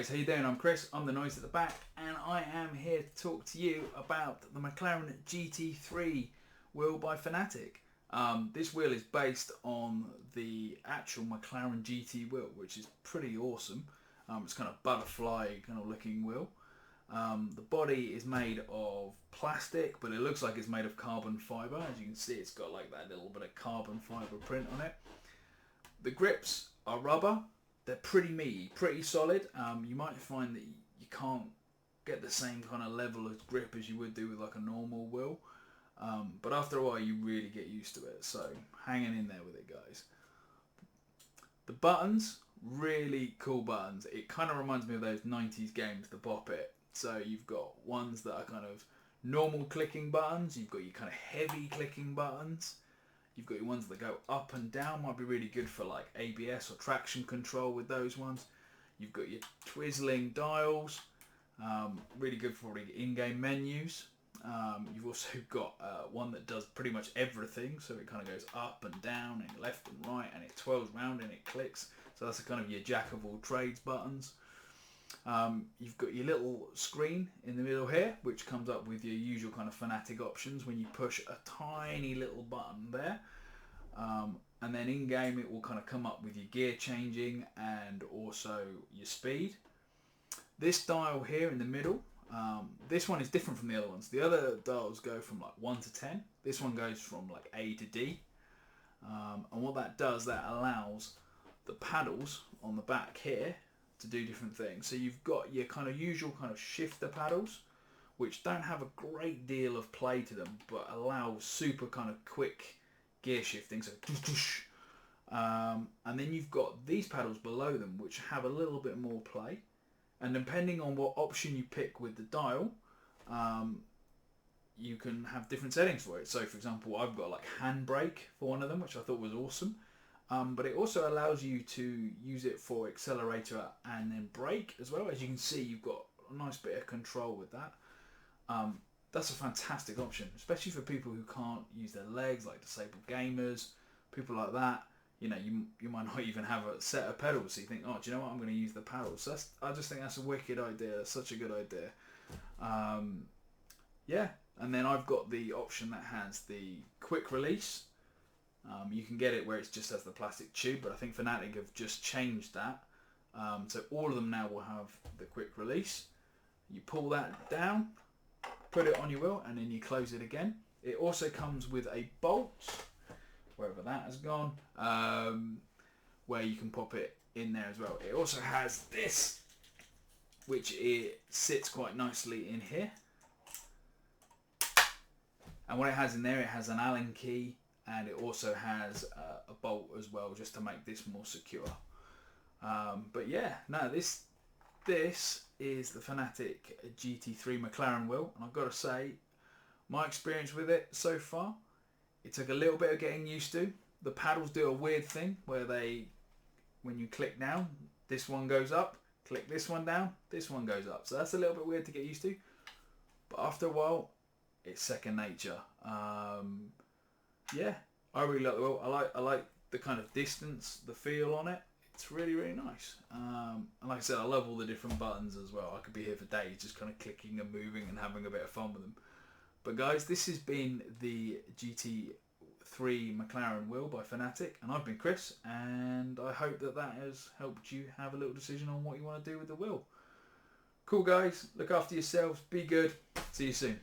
guys, how you doing? I'm Chris, I'm the noise at the back, and I am here to talk to you about the McLaren GT3 wheel by Fanatec. This wheel is based on the actual McLaren GT wheel, which is pretty awesome. It's kind of butterfly kind of looking wheel. The body is made of plastic, but it looks like it's made of carbon fibre. As you can see, it's got like that little bit of carbon fibre print on it. The grips are rubber. They're pretty meaty, pretty solid. You might find that you can't get the same kind of level of grip as you would do with like a normal wheel. But after a while you really get used to it. So hanging in there with it, guys. The buttons, really cool buttons. It kind of reminds me of those 90s games, the Bop It. So you've got ones that are kind of normal clicking buttons. You've got your kind of heavy clicking buttons. You've got your ones that go up and down, might be really good for like ABS or traction control with those ones. You've got your twizzling dials, really good for in-game menus. You've also got one that does pretty much everything, so it kind of goes up and down and left and right, and it twirls around and it clicks. So that's a kind of your jack of all trades buttons. You've got your little screen in the middle here, which comes up with your usual kind of Fanatec options when you push a tiny little button there. And then in game it will kind of come up with your gear changing and also your speed. This dial here in the middle, this one is different from the other ones. The other dials go from like 1 to 10. This one goes from like A to D. And what that does, that allows the paddles on the back here to do different things. So you've got your kind of usual kind of shifter paddles, which don't have a great deal of play to them, but allow super kind of quick gear shifting. So and then you've got these paddles below them, which have a little bit more play. And depending on what option you pick with the dial, you can have different settings for it. So for example, I've got like handbrake for one of them, which I thought was awesome. But it also allows you to use it for accelerator and then brake as well. As you can see, you've got a nice bit of control with that. That's a fantastic option, especially for people who can't use their legs, like disabled gamers, people like that. You know, you might not even have a set of pedals, so you think, oh, do you know what, I'm going to use the paddles. So I just think that's a wicked idea. That's such a good idea. Yeah, and then I've got the option that has the quick release. You can get it where it just has the plastic tube, but I think Fanatec have just changed that. So all of them now will have the quick release. You pull that down, put it on your wheel, and then you close it again. It also comes with a bolt, wherever that has gone, where you can pop it in there as well. It also has this, which it sits quite nicely in here. And what it has in there, it has an Allen key, and it also has a bolt as well, just to make this more secure. But yeah, no, this is the Fanatec GT3 McLaren wheel, and I've got to say, my experience with it so far, it took a little bit of getting used to. The paddles do a weird thing where when you click down, this one goes up, click this one down, this one goes up. So that's a little bit weird to get used to. But after a while, it's second nature. Yeah, I really like the wheel. I like the kind of distance, the feel on it. It's really, really nice. And like I said, I love all the different buttons as well. I could be here for days just kind of clicking and moving and having a bit of fun with them. But guys, this has been the GT3 McLaren wheel by Fanatec, and I've been Chris, and I hope that has helped you have a little decision on what you want to do with the wheel. Cool guys, look after yourselves, be good, see you soon.